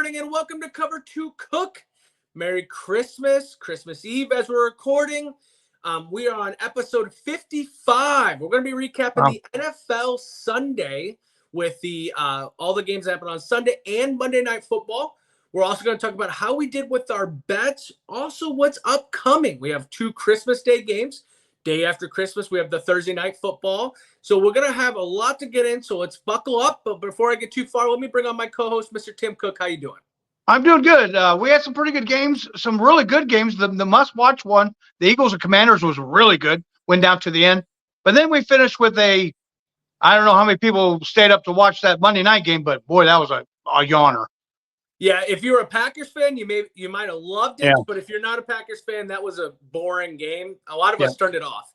morning and welcome to Cover 2 Cook. Merry Christmas, Christmas Eve as we're recording. We are on episode 55. We're going to be recapping the NFL Sunday with all the games that happened on Sunday and Monday Night Football. We're also going to talk about how we did with our bets, also what's upcoming. We have 2 Christmas Day games. Day after Christmas, we have the Thursday Night Football. So we're going to have a lot to get in, so let's buckle up. But before I get too far, let me bring on my co-host, Mr. Tim Cook. How you doing? I'm doing good. We had some pretty good games, some really good games. The must-watch one, the Eagles and Commanders, was really good. Went down to the end. But then we finished with I don't know how many people stayed up to watch that Monday night game, but boy, that was a yawner. Yeah, if you're a Packers fan, you might have loved it. Yeah. But if you're not a Packers fan, that was a boring game. A lot of us turned it off.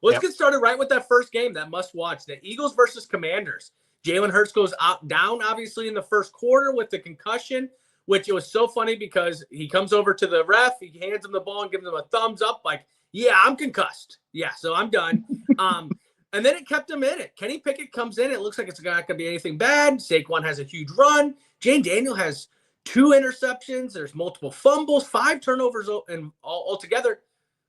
Let's get started right with that first game, that must-watch, the Eagles versus Commanders. Jalen Hurts goes down, obviously, in the first quarter with the concussion, which it was so funny because he comes over to the ref, he hands him the ball and gives him a thumbs up, like, yeah, I'm concussed. Yeah, so I'm done. And then it kept him in it. Kenny Pickett comes in. It looks like it's not going to be anything bad. Saquon has a huge run. Jane Daniel has 2 interceptions. There's multiple fumbles, 5 turnovers altogether.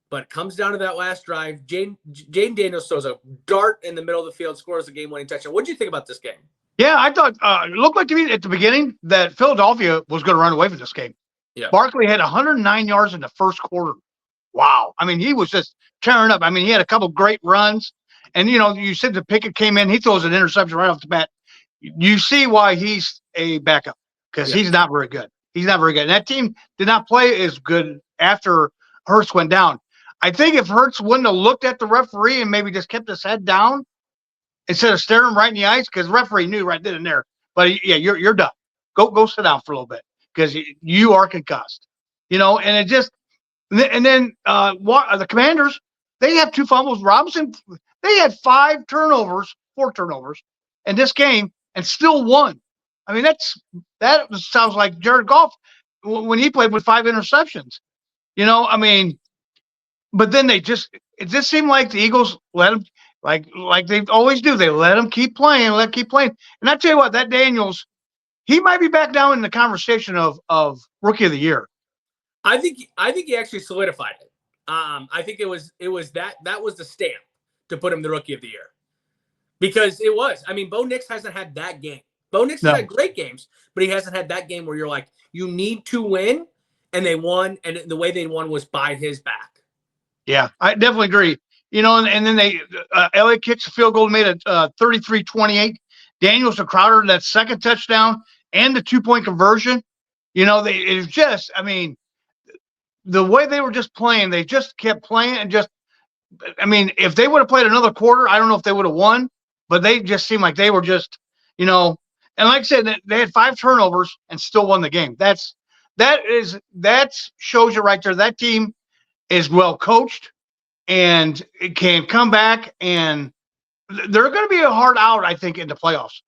But it comes down to that last drive. Jane Daniels throws a dart in the middle of the field, scores the game-winning touchdown. What did you think about this game? Yeah, I thought it looked like to me at the beginning that Philadelphia was going to run away with this game. Yeah. Barkley had 109 yards in the first quarter. Wow. I mean, he was just tearing up. I mean, he had a couple great runs. And, you said the Pickett came in. He throws an interception right off the bat. You see why he's a backup, because he's not very good. He's not very good. And that team did not play as good after Hurts went down. I think if Hurts wouldn't have looked at the referee and maybe just kept his head down instead of staring him right in the eyes, because the referee knew right then and there. But, yeah, you're done. Go sit down for a little bit because you are concussed. And it just – and then the Commanders, they have 2 fumbles. Robinson, they had 4 turnovers in this game and still won. I mean, that sounds like Jared Goff when he played with 5 interceptions. I mean – but then it just seemed like the Eagles let them, like they always do. They let them keep playing. And I tell you what, that Daniels, he might be back down in the conversation of Rookie of the Year. I think he actually solidified it. I think it was that was the stamp to put him the Rookie of the Year, because it was. I mean, Bo Nix hasn't had that game. Bo Nix has had great games, but he hasn't had that game where you're like, you need to win, and they won, and the way they won was by his back. Yeah, I definitely agree. And then LA kicks a field goal, made it 33-28. Daniels to Crowder, that second touchdown and the 2-point conversion. It was just, I mean, the way they were just playing, they just kept playing and just, I mean, if they would have played another quarter, I don't know if they would have won, but they just seemed like they were just, and like I said, they had 5 turnovers and still won the game. That shows you right there. That team is well coached and it can come back, and they're going to be a hard out, I think, in the playoffs.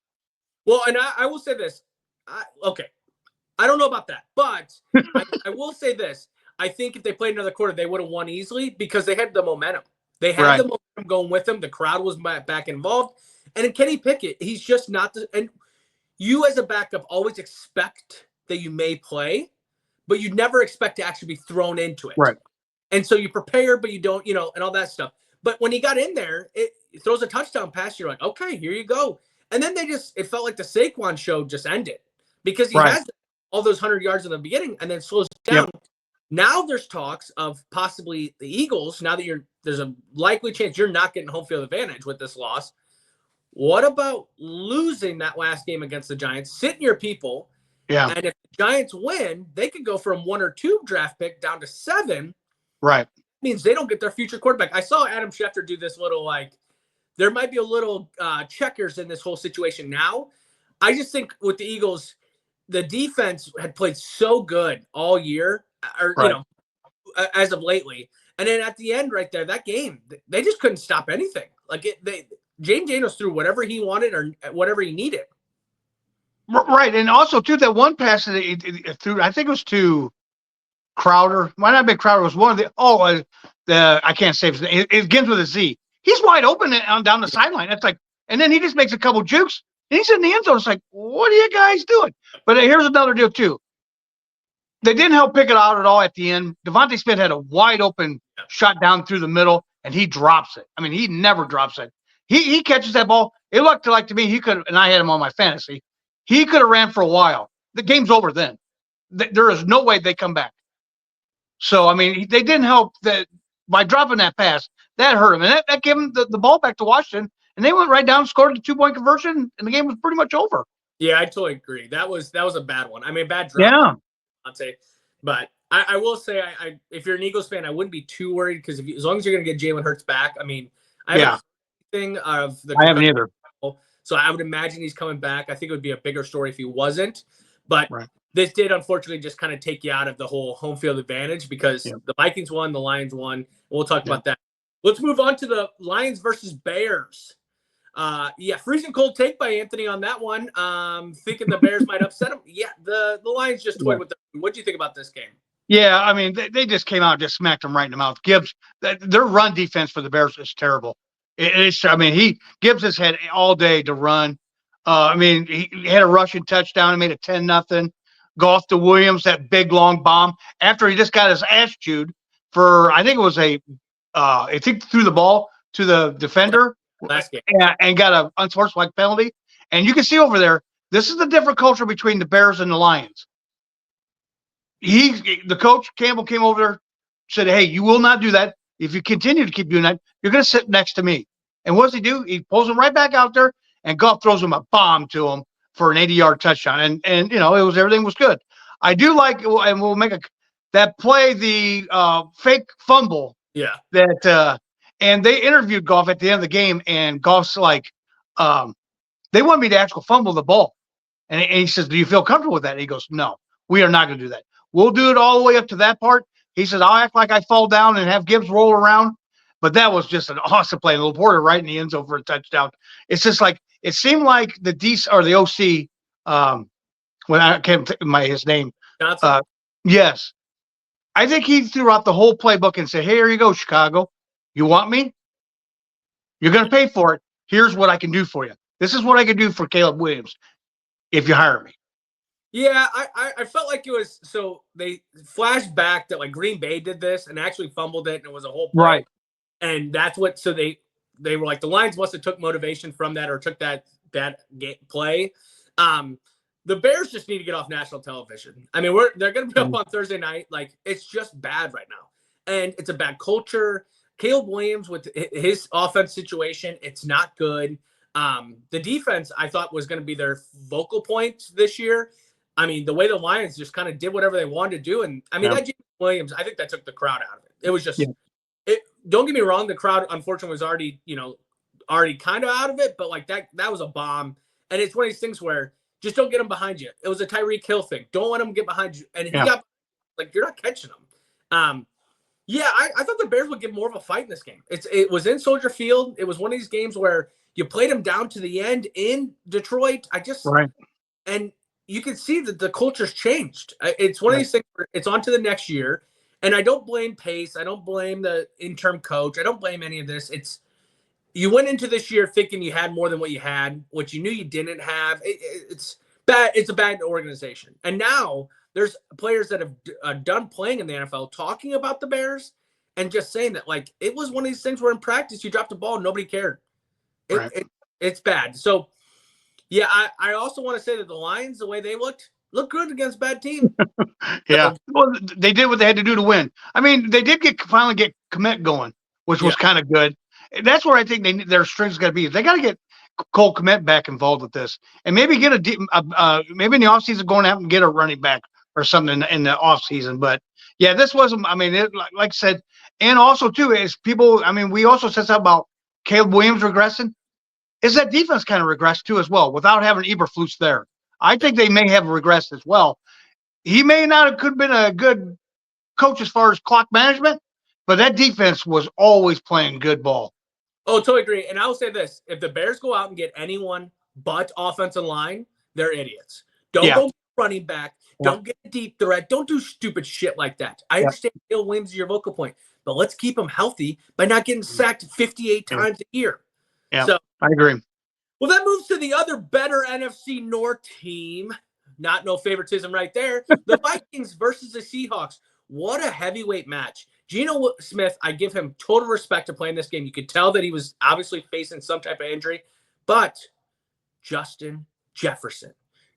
Well, and I will say this. I don't know about that, but I will say this. I think if they played another quarter, they would have won easily because they had the momentum. They had the momentum going with them. The crowd was back involved. And in Kenny Pickett, he's just not and you as a backup always expect that you may play, but you never expect to actually be thrown into it. Right. And so you prepare, but you don't, and all that stuff. But when he got in there, it throws a touchdown pass. You're like, okay, here you go. And then it felt like the Saquon show just ended because he has all those 100 yards in the beginning and then slows down. Yep. Now there's talks of possibly the Eagles. Now that there's a likely chance you're not getting home field advantage with this loss. What about losing that last game against the Giants? Sitting your people. Yeah. And if the Giants win, they could go from 1 or 2 draft pick down to 7. Right. Means they don't get their future quarterback. I saw Adam Schefter do this little, there might be a little checkers in this whole situation now. I just think with the Eagles, the defense had played so good all year, as of lately. And then at the end right there, that game, they just couldn't stop anything. Jane Daniels threw whatever he wanted or whatever he needed. Right. And also, too, that one pass that he threw, I think it was to Crowder. Might not be Crowder. It was one of I can't say it begins with a Z. He's wide open down the sideline. That's like, and then he just makes a couple jukes and he's in the end zone. It's like, what are you guys doing? But here's another deal too. They didn't help Pickett out at all at the end. Devontae Smith had a wide open shot down through the middle, and he drops it. I mean, he never drops it. He catches that ball. It looked like to me he could, and I had him on my fantasy. He could have ran for a while. The game's over then. There is no way they come back. So I mean, they didn't help that by dropping that pass. That hurt him, and that gave him the ball back to Washington, and they went right down, scored the 2-point conversion, and the game was pretty much over. Yeah, I totally agree. That was a bad one. I mean, bad drop. Yeah. I'd say, but I will say, I if you're an Eagles fan, I wouldn't be too worried because as long as you're going to get Jalen Hurts back, I mean, I haven't thing of the. I haven't either. So I would imagine he's coming back. I think it would be a bigger story if he wasn't, but this did unfortunately just kind of take you out of the whole home field advantage because the Vikings won, the Lions won. We'll talk about that. Let's move on to the Lions versus Bears. Freezing cold take by Anthony on that one. Thinking the Bears might upset them. Yeah, the Lions just toyed with them. What do you think about this game? Yeah, I mean, they just came out and just smacked them right in the mouth. Gibbs, their run defense for the Bears is terrible. Gibbs has had all day to run. I mean, he had a rushing touchdown and made it 10-0. Goff to Williams, that big long bomb after he just got his ass chewed for, I think it was I think threw the ball to the defender last game and got an unsportsmanlike penalty. And you can see over there, this is the different culture between the Bears and the Lions. The coach Campbell came over there, said, "Hey, you will not do that. If you continue to keep doing that, you're going to sit next to me." And what does he do? He pulls him right back out there, and Goff throws him a bomb to him for an 80-yard touchdown. And everything was good. I do like, and we'll make that play, the fake fumble. Yeah. And they interviewed Goff at the end of the game, and Goff's like, they want me to actually fumble the ball. And he says, "Do you feel comfortable with that?" And he goes, "No, we are not going to do that. We'll do it all the way up to that part." He says, "I'll act like I fall down and have Gibbs roll around." But that was just an awesome play. Laporta right in the end zone for a touchdown. It's just like, it seemed like the OC, when I can't think of his name. Yes. I think he threw out the whole playbook and said, "Hey, here you go, Chicago. You want me? You're going to pay for it. Here's what I can do for you. This is what I can do for Caleb Williams if you hire me." Yeah, I felt like it was, so they flashed back that like Green Bay did this and actually fumbled it, and it was a whole play. Right. And that's what, so they were like, the Lions must have took motivation from that or took that game play. The Bears just need to get off national television. I mean, they're going to be up on Thursday night. Like, it's just bad right now. And it's a bad culture. Caleb Williams with his offense situation, it's not good. The defense, I thought, was going to be their focal point this year. I mean, the way the Lions just kind of did whatever they wanted to do. And I mean, that James Williams, I think that took the crowd out of it. It was just, don't get me wrong. The crowd, unfortunately, was already kind of out of it, but like that was a bomb. And it's one of these things where just don't get them behind you. It was a Tyreek Hill thing. Don't let them get behind you. And he got, like, you're not catching them. I thought the Bears would get more of a fight in this game. It was in Soldier Field. It was one of these games where you played them down to the end in Detroit. And you can see that the culture's changed. It's one of these things where it's on to the next year. And I don't blame Pace. I don't blame the interim coach. I don't blame any of this. You went into this year thinking you had more than what you had, what you knew you didn't have. It's bad. It's a bad organization. And now there's players that have done playing in the NFL talking about the Bears and just saying that, like, it was one of these things where in practice you dropped the ball and nobody cared. It's bad. So, yeah, I also want to say that the Lions, the way they looked good against bad team. Well, they did what they had to do to win. I mean, they did finally get commit going, which was kind of good. That's where I think their strength's got to be. They got to get Cole Kmet back involved with this, and maybe get maybe in the offseason going out and get a running back or something in the offseason. But yeah, this wasn't. I mean, like I said, and also too is people. I mean, we also said something about Caleb Williams regressing. Is that defense kind of regressed too as well without having Eberflus there? I think they may have regressed as well. He may not have could have been a good coach as far as clock management, but that defense was always playing good ball. Oh, totally agree. And I will say this. If the Bears go out and get anyone but offensive line, they're idiots. Don't go running back. Don't get a deep threat. Don't do stupid shit like that. I understand Caleb Williams is your vocal point, but let's keep him healthy by not getting sacked 58 times a year. Yeah, so I agree. Well, that moves to the other better NFC North team, no favoritism right there. The Vikings versus the Seahawks. What a heavyweight match. Geno Smith, I give him total respect to playing this game. You could tell that he was obviously facing some type of injury, but Justin Jefferson,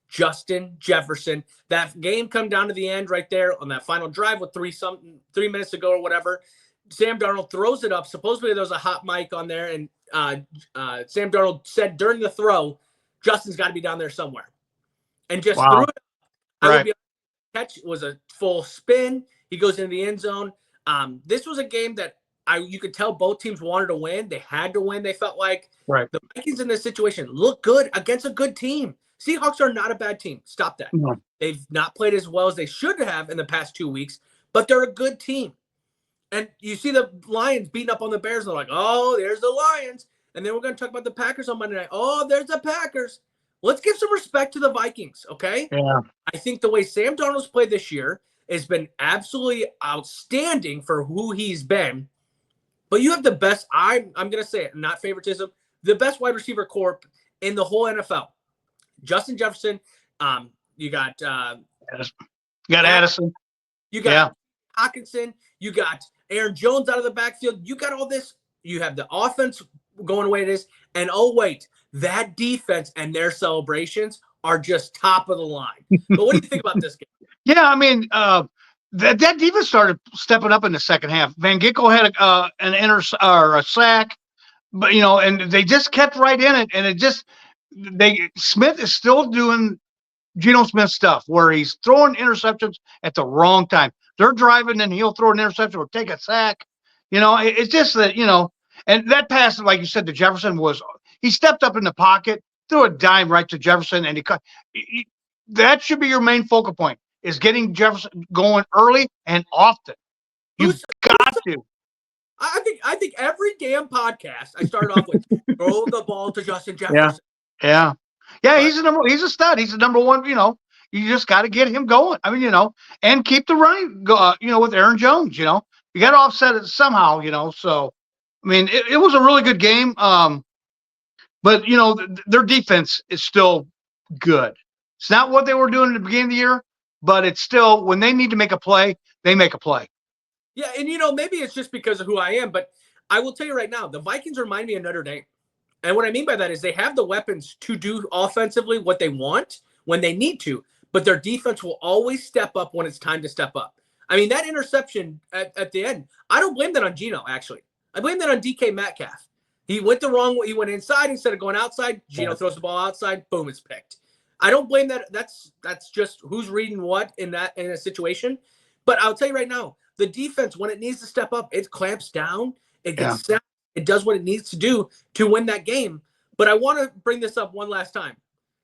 that game come down to the end right there on that final drive with 3 minutes to go or whatever. Sam Darnold throws it up. Supposedly there was a hot mic on there, and Sam Darnold said during the throw, Justin's got to be down there somewhere, and just threw it. Right. Catch was a full spin. He goes into the end zone. This was a game that you could tell both teams wanted to win. They had to win. They felt like the Vikings in this situation look good against a good team. Seahawks are not a bad team. Stop that. No. They've not played as well as they should have in the past 2 weeks, but they're a good team. And you see the Lions beating up on the Bears, and they're like, oh, there's the Lions. And then we're going to talk about the Packers on Monday night. Oh, there's the Packers. Let's give some respect to the Vikings, okay? Yeah. I think the way Sam Darnold's played this year has been absolutely outstanding for who he's been. But you have the best, I'm going to say it, not favoritism, the best wide receiver corps in the whole NFL. Justin Jefferson, you got Addison. You got Hockenson. You got Aaron Jones out of the backfield. You got all this. You have the offense going the way it is. And oh, wait, that defense and their celebrations are just top of the line. But what do you think about this game? Yeah, I mean, that defense started stepping up in the second half. Van Ginkel had a sack, but and they just kept right in it. And Smith is still doing Geno Smith stuff where he's throwing interceptions at the wrong time. They're driving and he'll throw an interception or take a sack. It's just that, and that pass, like you said, to Jefferson he stepped up in the pocket, threw a dime right to Jefferson, and that should be your main focal point, is getting Jefferson going early and often. You've got to. I think every damn podcast I start off with throw the ball to Justin Jefferson. Yeah. He's a stud. He's the number one. You just got to get him going. I mean, and keep the running. With Aaron Jones. You got to offset it somehow. So I mean, it was a really good game. But their defense is still good. It's not what they were doing at the beginning of the year, but it's still, when they need to make a play, they make a play. Yeah, and maybe it's just because of who I am, but I will tell you right now, the Vikings remind me of Notre Dame. And what I mean by that is they have the weapons to do offensively what they want when they need to, but their defense will always step up when it's time to step up. I mean, that interception at the end, I don't blame that on Geno, actually. I blame that on DK Metcalf. He went the wrong way. He went inside instead of going outside. Geno throws the ball outside. Boom, it's picked. I don't blame that. That's just who's reading what in a situation. But I'll tell you right now, the defense, when it needs to step up, it clamps down. It gets set. It does what it needs to do to win that game. But I want to bring this up one last time.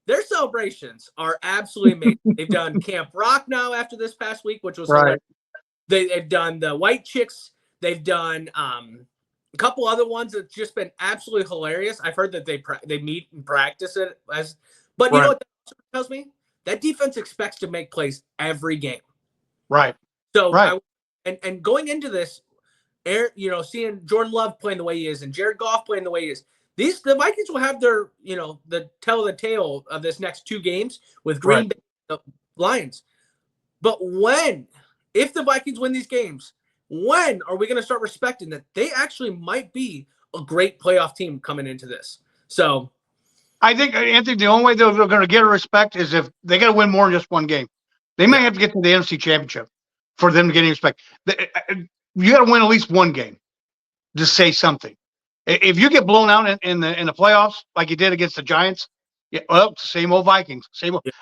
Their celebrations are absolutely amazing. They've done Camp Rock now after this past week, which was right. They've done the White Chicks. They've done a couple other ones that's just been absolutely hilarious. I've heard that they meet and practice it but you know what that tells me? That defense expects to make plays every game. Right. So and going into this, seeing Jordan Love playing the way he is and Jared Goff playing the way he is, the Vikings will have their, the tale of this next 2 games with Green Bay and the Lions. But if the Vikings win these games, when are we going to start respecting that they actually might be a great playoff team coming into this? So I think, Anthony, the only way they're going to get a respect is if they got to win more than just one game. They may have to get to the NFC Championship for them to get any respect. You got to win at least one game to say something. If you get blown out in the playoffs like you did against the Giants, same old Vikings.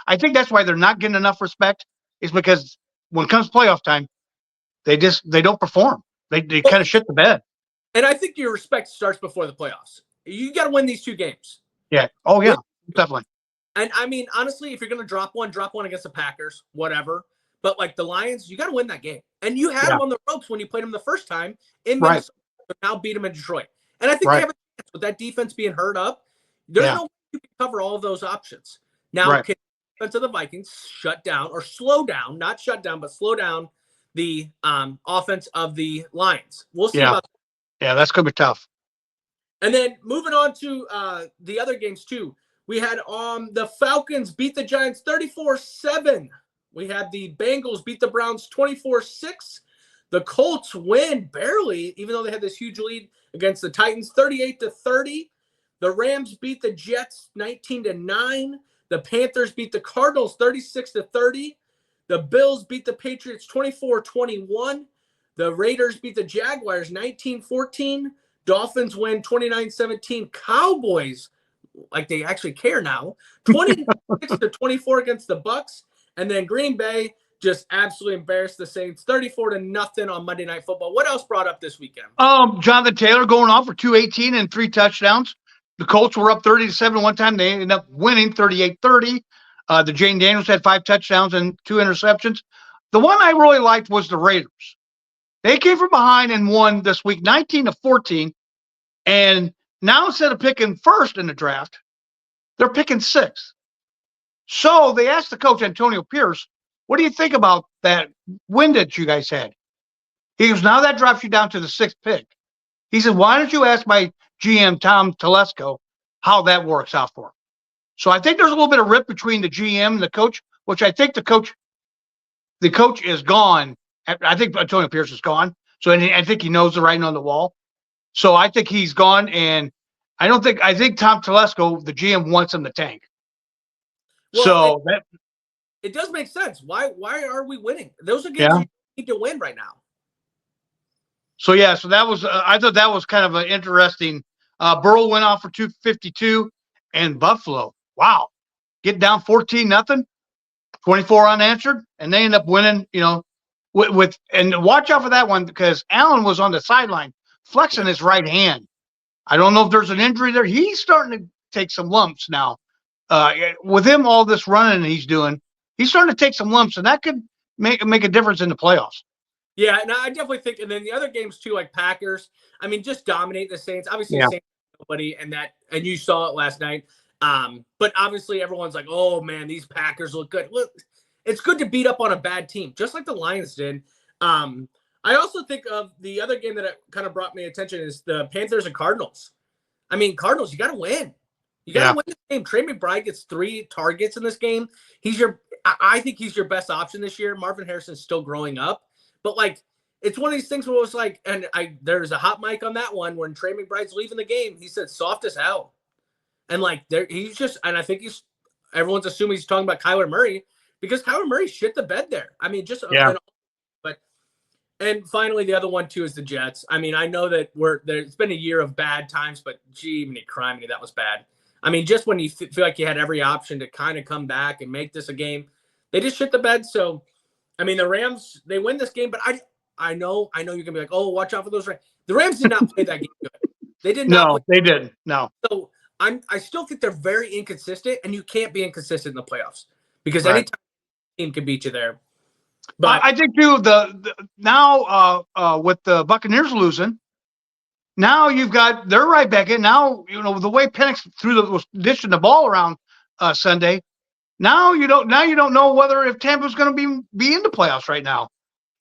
I think that's why they're not getting enough respect, is because when it comes playoff time, they don't perform. They kind of shit the bed. And I think your respect starts before the playoffs. You got to win these 2 games. Yeah. Oh, yeah. Definitely. And I mean, honestly, if you're going to drop one against the Packers, whatever. But like the Lions, you got to win that game. And you had them on the ropes when you played them the first time in Minnesota. But now beat them in Detroit. And I think they have a chance with that defense being hurt up. There's no way you can cover all of those options. Now, can the defense of the Vikings shut down or slow down, not shut down, but slow down the offense of the Lions? We'll see about that. Yeah, that's going to be tough. And then moving on to the other games too, We had the Falcons beat the Giants 34-7. We had the Bengals beat the Browns 24-6. The Colts win barely, even though they had this huge lead against the Titans 38-30. The Rams beat the Jets 19-9. The Panthers beat the Cardinals 36-30. The Bills beat the Patriots 24-21. The Raiders beat the Jaguars 19-14. Dolphins win 29-17. Cowboys, like they actually care now, 26-24 against the Bucks. And then Green Bay just absolutely embarrassed the Saints 34-0 on Monday Night Football. What else brought up this weekend? Jonathan Taylor going off for 218 and 3 touchdowns. The Colts were up 30-7 one time. They ended up winning 38-30. The Jane Daniels had 5 touchdowns and 2 interceptions. The one I really liked was the Raiders. They came from behind and won this week 19-14. And now instead of picking first in the draft, they're picking 6th. So they asked the coach, Antonio Pierce, what do you think about that win that you guys had? He goes, now that drops you down to the 6th pick. He said, why don't you ask my GM, Tom Telesco, how that works out for him? So I think there's a little bit of rip between the GM and the coach, which I think the coach is gone. I think Antonio Pierce is gone. So I think he knows the writing on the wall. So I think he's gone, and I think Tom Telesco, the GM, wants him to tank. Well, so it does make sense. Why are we winning? Those are games you need to win right now. So that was I thought that was kind of an interesting. Burrow went off for 252, and Buffalo, wow, get down 14-0, 24 unanswered, and they end up winning. With and watch out for that one because Allen was on the sideline flexing his right hand. I don't know if there's an injury there. He's starting to take some lumps now. With him, all this running he's doing, he's starting to take some lumps, and that could make a difference in the playoffs. Yeah, and I definitely think, and then the other games too, like Packers. I mean, just dominate the Saints. Obviously, the Saints nobody, and you saw it last night. But obviously, everyone's like, "Oh man, these Packers look good." Look, it's good to beat up on a bad team, just like the Lions did. I also think of the other game that kind of brought me attention is the Panthers and Cardinals. I mean, Cardinals, you got to win. You got to win this game. Trey McBride gets 3 targets in this game. I think he's your best option this year. Marvin Harrison's still growing up, but like, it's one of these things where it was like, and there's a hot mic on that one when Trey McBride's leaving the game. He said soft as hell, and like he's just, and I think everyone's assuming he's talking about Kyler Murray because Kyler Murray shit the bed there. I mean, and finally, the other one too is the Jets. I mean, I know that it's been a year of bad times, but gee, many criminy, that was bad. I mean, just when you feel like you had every option to kind of come back and make this a game, they just shit the bed. So, I mean, the Rams, they win this game, but I know you're gonna be like, oh, watch out for those Rams. The Rams did not play that game good. They did not. No, they didn't. No. So I still think they're very inconsistent, and you can't be inconsistent in the playoffs because any team can beat you there. But I think too now with the Buccaneers losing, now they're right back in. Now the way Penix was dishing the ball around Sunday. Now you don't know whether if Tampa's going to be in the playoffs right now,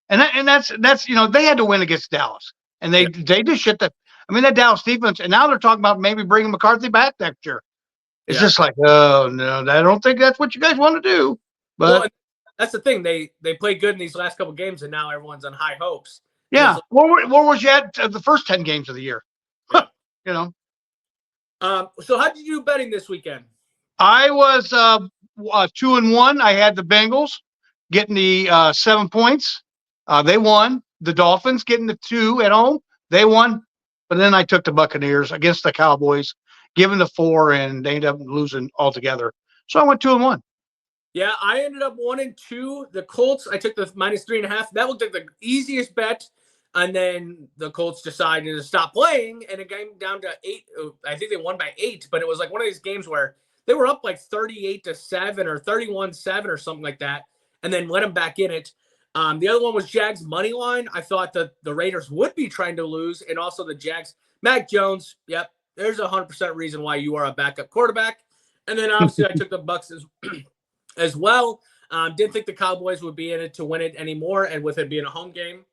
and that's they had to win against Dallas, and they just shit that. I mean that Dallas defense, and now they're talking about maybe bringing McCarthy back next year. It's just like, oh no, I don't think that's what you guys want to do. But that's the thing. They played good in these last couple of games, and now everyone's on high hopes. Yeah. Where was you at the first 10 games of the year? So how did you do betting this weekend? I was 2-1. I had the Bengals getting the 7 points. They won. The Dolphins getting the 2 at home. They won. But then I took the Buccaneers against the Cowboys, giving the 4, and they ended up losing altogether. So I went 2-1. Yeah, I ended up 1-2. The Colts, I took the -3.5. That looked like the easiest bet. And then the Colts decided to stop playing, and it came down to 8. I think they won by 8, but it was like one of these games where they were up like 38-7 or 31-7 or something like that, and then let them back in it. The other one was Jags money line. I thought that the Raiders would be trying to lose, and also the Jags. Mac Jones, yep, there's 100% reason why you are a backup quarterback. And then obviously I took the Bucks as well. Didn't think the Cowboys would be in it to win it anymore, and with it being a home game.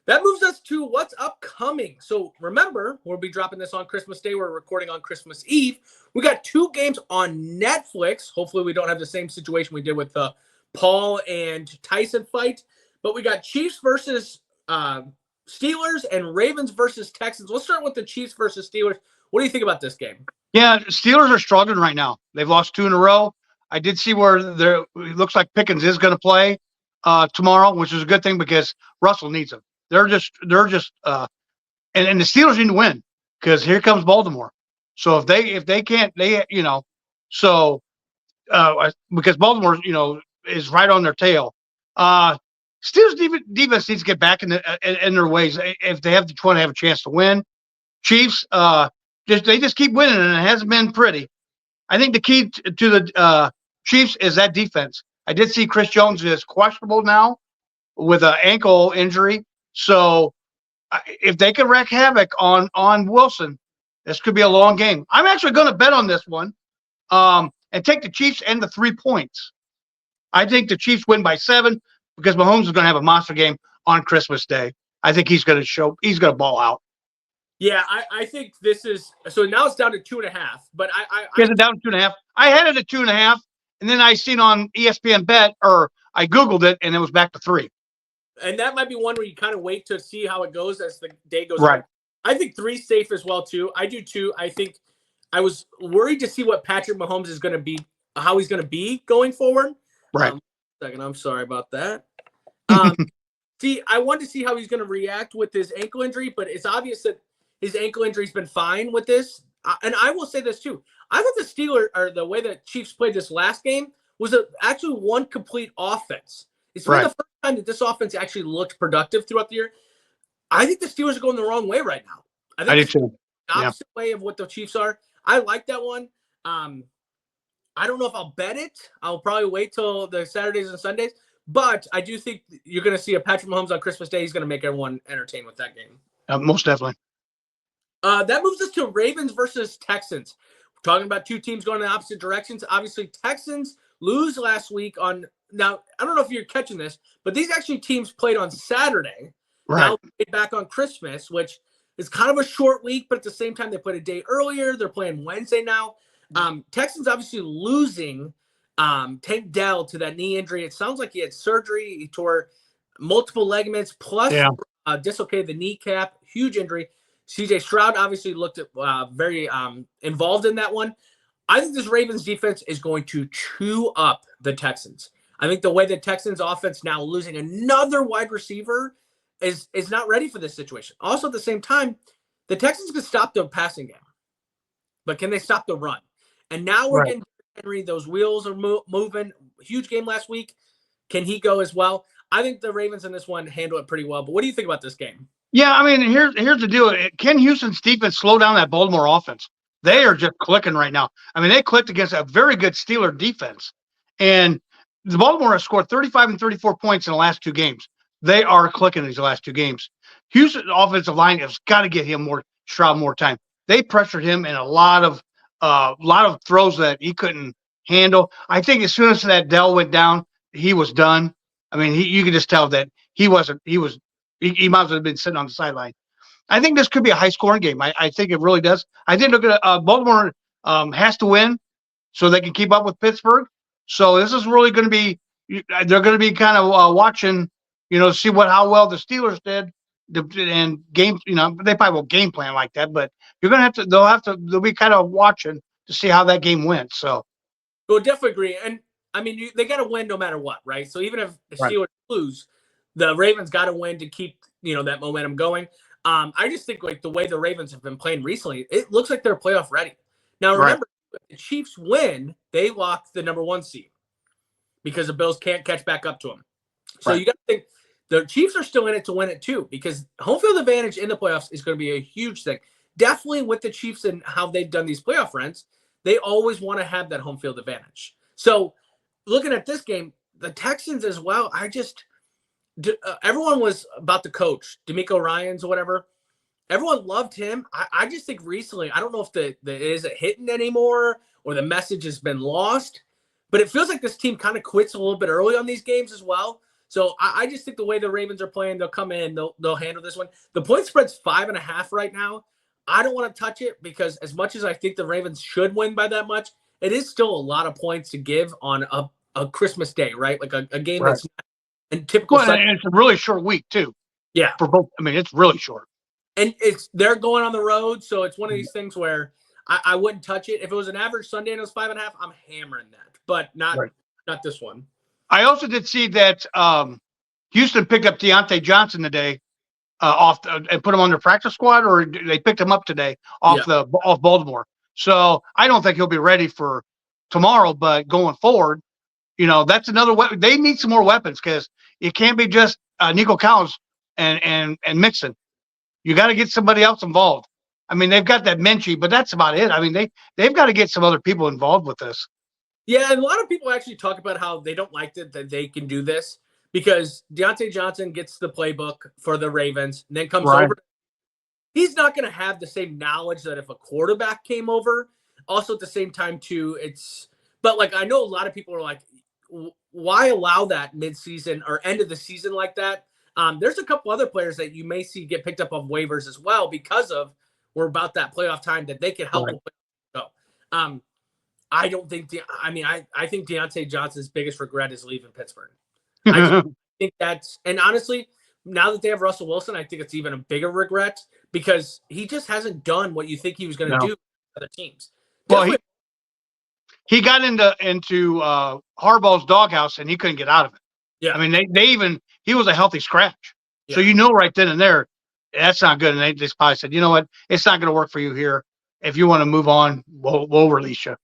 That moves us to what's upcoming. So remember, we'll be dropping this on Christmas Day. We're recording on Christmas Eve. We got 2 games on Netflix. Hopefully we don't have the same situation we did with the Paul and Tyson fight. But we got Chiefs versus Steelers and Ravens versus Texans. Let's start with the Chiefs versus Steelers. What do you think about this game? Yeah, Steelers are struggling right now. They've lost 2 in a row. I did see where it looks like Pickens is going to play tomorrow, which is a good thing because Russell needs him. They're just and the Steelers need to win because here comes Baltimore. So if they can't, because Baltimore, is right on their tail. Steelers defense needs to get back in their ways if they want to have a chance to win. Chiefs, they just keep winning, and it hasn't been pretty. I think the key to the Chiefs is that defense. I did see Chris Jones is questionable now with an ankle injury. So if they can wreak havoc on Wilson, this could be a long game. I'm actually going to bet on this one and take the Chiefs and the 3 points. I think the Chiefs win by 7 because Mahomes is going to have a monster game on Christmas Day. I think he's going to ball out. Yeah, I think this is – so now it's down to 2.5. But Is it down to 2.5? I had it at 2.5, and then I seen on ESPN Bet, or I Googled it, and it was back to 3. And that might be one where you kind of wait to see how it goes as the day goes right. on. I think 3's safe as well, too. I do, too. I think I was worried to see what Patrick Mahomes is going to be, how he's going to be going forward. Right. Second, I'm sorry about that. See, I wanted to see how he's going to react with his ankle injury, but it's obvious that his ankle injury's been fine with this. And I will say this, too. I thought the Steelers, or the way the Chiefs played this last game, was actually one complete offense. It's really the first time that this offense actually looked productive throughout the year. I think the Steelers are going the wrong way right now. I do too. The opposite way of what the Chiefs are. I like that one. I don't know if I'll bet it. I'll probably wait till the Saturdays and Sundays. But I do think you're going to see a Patrick Mahomes on Christmas Day. He's going to make everyone entertained with that game. Most definitely. That moves us to Ravens versus Texans. We're talking about 2 teams going in the opposite directions. Obviously, Texans lose last week on – now, I don't know if you're catching this, but these actually teams played on Saturday. Right. Now they played back on Christmas, which is kind of a short week, but at the same time, they played a day earlier. They're playing Wednesday now. Texans obviously losing Tank Dell to that knee injury. It sounds like he had surgery. He tore multiple ligaments, plus dislocated the kneecap. Huge injury. CJ Stroud obviously looked very involved in that one. I think this Ravens defense is going to chew up the Texans. I think the way the Texans offense now losing another wide receiver is not ready for this situation. Also, at the same time, the Texans can stop the passing game, but can they stop the run? And now we're getting Henry. Those wheels are moving. Huge game last week. Can he go as well? I think the Ravens in this one handle it pretty well. But what do you think about this game? Yeah, I mean, here's the deal. Can Houston's defense slow down that Baltimore offense? They are just clicking right now. I mean, they clicked against a very good Steeler defense. And the Baltimore has scored 35 and 34 points in the last 2 games. They are clicking these last 2 games. Houston's offensive line has got to get him Stroud more time. They pressured him in a lot of throws that he couldn't handle. I think as soon as that Dell went down, he was done. I mean, you could just tell that he might as well have been sitting on the sideline. I think this could be a high-scoring game. I think it really does. I think Baltimore has to win so they can keep up with Pittsburgh. So this is really going to be – they're going to be kind of watching, to see how well the Steelers did and game. They probably won't game plan like that, but you're going to have to – they'll be kind of watching to see how that game went. So, we'll definitely agree. And I mean, they got to win no matter what, right? So even if the Steelers lose, the Ravens got to win to keep that momentum going. I just think the way the Ravens have been playing recently, it looks like they're playoff ready. Now remember, if the Chiefs win, they lock the number 1 seed because the Bills can't catch back up to them. So you got to think the Chiefs are still in it to win it too, because home field advantage in the playoffs is going to be a huge thing. Definitely with the Chiefs and how they've done these playoff runs, they always want to have that home field advantage. So looking at this game, the Texans as well, everyone was about the coach, D'Amico Ryans or whatever. Everyone loved him. I just think recently, I don't know if it isn't hitting anymore or the message has been lost, but it feels like this team kind of quits a little bit early on these games as well. So I just think the way the Ravens are playing, they'll come in, they'll handle this one. The point spread's 5.5 right now. I don't want to touch it because as much as I think the Ravens should win by that much, it is still a lot of points to give on a Christmas day, right? Like a game Right. that's in typical. Well, and it's a really short week too. Yeah, for both. I mean, it's really short. And they're going on the road, so it's one of these things where I wouldn't touch it. If it was an average Sunday and it was 5.5, I'm hammering that, but not this one. I also did see that Houston picked up Deontay Johnson today and put him on their practice squad, or they picked him up today off Baltimore. So I don't think he'll be ready for tomorrow, but going forward, that's another weapon. They need some more weapons because it can't be just Nico Collins and Mixon. You got to get somebody else involved. I mean, they've got that Minchie, but that's about it. I mean, they've got to get some other people involved with this. Yeah, and a lot of people actually talk about how they don't like that they can do this because Deontay Johnson gets the playbook for the Ravens and then comes over. He's not going to have the same knowledge that if a quarterback came over. Also, at the same time, too, but like I know a lot of people are like, why allow that midseason or end of the season like that? There's a couple other players that you may see get picked up on waivers as well because of we're about that playoff time that they can help go. I don't think I think Deontay Johnson's biggest regret is leaving Pittsburgh. I think and honestly, now that they have Russell Wilson, I think it's even a bigger regret because he just hasn't done what you think he was going to do with other teams. Well, he got into Harbaugh's doghouse and he couldn't get out of it. Yeah, I mean he was a healthy scratch, so right then and there that's not good. And they just probably said, you know what, it's not going to work for you here. If you want to move on, we'll release you.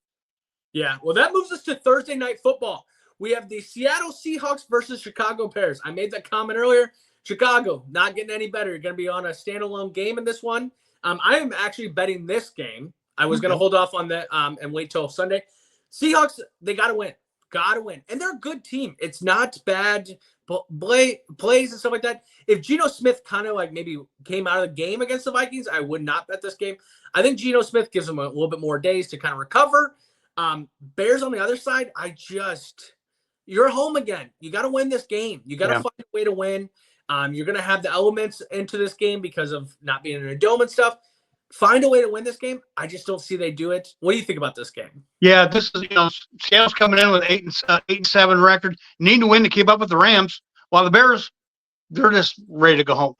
Yeah, well, that moves us to Thursday Night Football. We have the Seattle Seahawks versus Chicago Bears. I made that comment earlier. Chicago, not getting any better. You're going to be on a standalone game in this one. I am actually betting this game. I was going to hold off on that and wait till Sunday. Seahawks, they got to win. Got to win. And they're a good team. It's not bad plays and stuff like that. If Geno Smith kind of like maybe came out of the game against the Vikings, I would not bet this game. I think Geno Smith gives them a little bit more days to kind of recover. Bears on the other side, you're home again. You got to win this game. You got to find a way to win. You're going to have the elements into this game because of not being in a dome and stuff. Find a way to win this game. I just don't see they do it. What do you think about this game? Yeah, this is Seattle's coming in with 8-7 record. Need to win to keep up with the Rams. While the Bears, they're just ready to go home.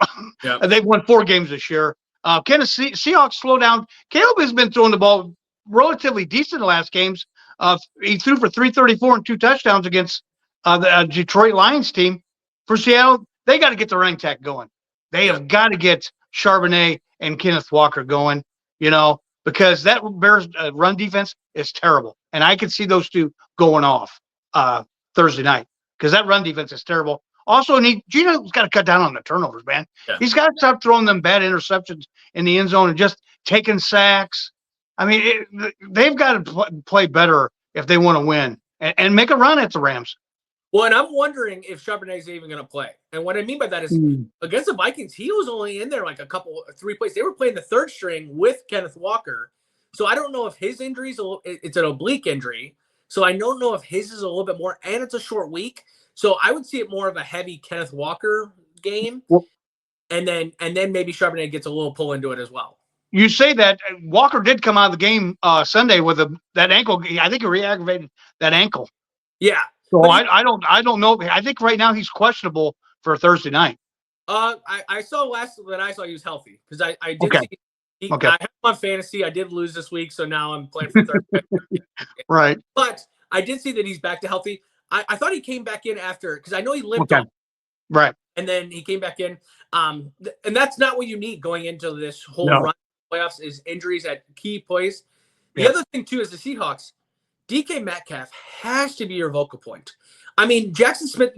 They've won 4 games this year. Seahawks slow down. Caleb has been throwing the ball relatively decent in the last games. He threw for 334 and 2 touchdowns against the Detroit Lions team. For Seattle, they got to get the running attack going. They have got to get Charbonnet and Kenneth Walker going, because that Bears run defense is terrible. And I can see those two going off Thursday night because that run defense is terrible. Also, Geno's got to cut down on the turnovers, man. Yeah. He's got to stop throwing them bad interceptions in the end zone and just taking sacks. I mean, they've got to play better if they want to win and make a run at the Rams. Well, and I'm wondering if Charbonnet is even going to play. And what I mean by that is against the Vikings, he was only in there like 3 plays. They were playing the third string with Kenneth Walker. So I don't know if his injury it's an oblique injury. So I don't know if his is a little bit more, and it's a short week. So I would see it more of a heavy Kenneth Walker game. And then maybe Charbonnet gets a little pull into it as well. You say that Walker did come out of the game Sunday with that ankle. I think he re-aggravated that ankle. Yeah. So I don't know. I think right now he's questionable for Thursday night. I saw last that I saw he was healthy because I did see. I have him on fantasy. I did lose this week, so now I'm playing for Thursday. Right. But I did see that he's back to healthy. I thought he came back in after because I know he limped on. Right. And then he came back in. And that's not what you need going into this whole run playoffs is injuries at key plays. The other thing too is the Seahawks. DK Metcalf has to be your vocal point. I mean, Jackson Smith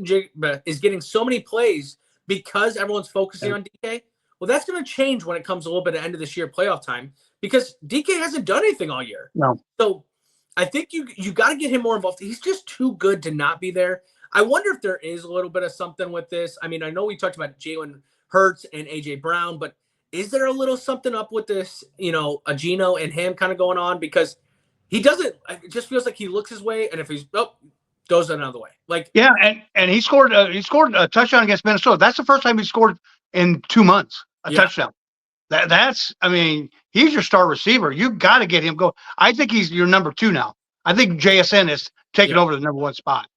is getting so many plays because everyone's focusing on DK. Well, that's going to change when it comes a little bit at the end of this year playoff time because DK hasn't done anything all year. No. So I think you got to get him more involved. He's just too good to not be there. I wonder if there is a little bit of something with this. I mean, I know we talked about Jalen Hurts and AJ Brown, but is there a little something up with this, a Geno and him kind of going on? Because he doesn't, it just feels like he looks his way. And if he's, goes another way. Like, yeah, and he scored a touchdown against Minnesota. That's the first time he scored in 2 months a touchdown. That's I mean, he's your star receiver. You got to get him go. I think he's your number 2 now. I think JSN is taking over the number 1 spot.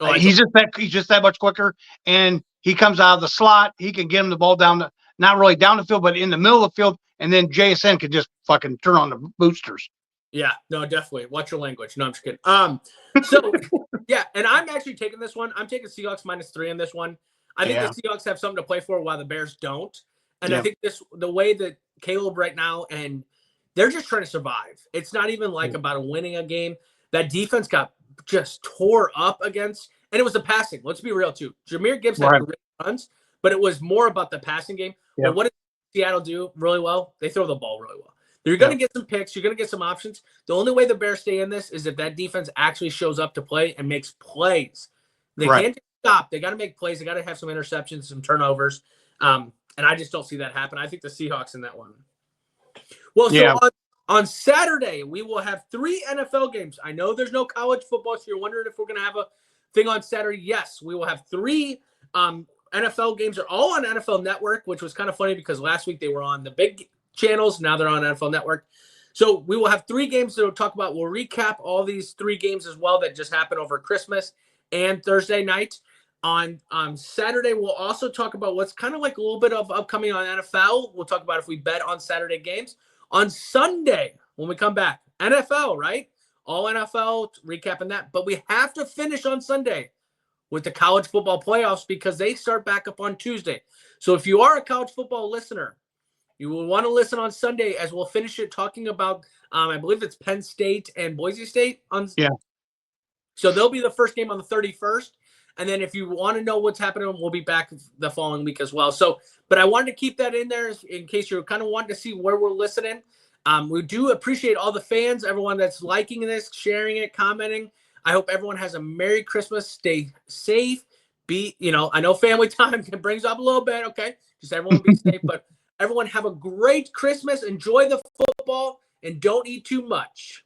Oh, he's just that much quicker, and he comes out of the slot. He can get him the ball not really down the field, but in the middle of the field, and then JSN can just fucking turn on the boosters. Yeah, no, definitely. Watch your language. No, I'm just kidding. So yeah, and I'm actually taking this one. I'm taking Seahawks -3 in this one. I think the Seahawks have something to play for while the Bears don't. And I think the way that Caleb right now, and they're just trying to survive. It's not even like about winning a game. That defense got just tore up against, and it was the passing. Let's be real too. Jahmyr Gibbs had great runs, but it was more about the passing game. Yeah. But what does Seattle do really well? They throw the ball really well. You're going to get some picks. You're going to get some options. The only way the Bears stay in this is if that defense actually shows up to play and makes plays. They can't stop. They got to make plays. They got to have some interceptions, some turnovers. And I just don't see that happen. I think the Seahawks in that one. Well, so on Saturday, we will have 3 NFL games. I know there's no college football, so you're wondering if we're going to have a thing on Saturday. Yes, we will have 3 NFL games. They're all on NFL Network, which was kind of funny because last week they were on the big channels. Now they're on NFL Network. So we will have 3 games to talk about. We'll recap all these 3 games as well that just happened over Christmas and Thursday night. On Saturday, we'll also talk about what's kind of like a little bit of upcoming on NFL. We'll talk about if we bet on Saturday games. On Sunday, when we come back, NFL, right? All NFL, recapping that. But we have to finish on Sunday with the college football playoffs because they start back up on Tuesday. So if you are a college football listener, you will want to listen on Sunday as we'll finish it talking about, I believe it's Penn State and Boise State. So they'll be the first game on the 31st. And then if you want to know what's happening, we'll be back the following week as well. So, but I wanted to keep that in there in case you're kind of wanting to see where we're listening. We do appreciate all the fans, everyone that's liking this, sharing it, commenting. I hope everyone has a Merry Christmas. Stay safe. I know family time brings up a little bit. Okay. Just everyone be safe, but everyone have a great Christmas. Enjoy the football and don't eat too much.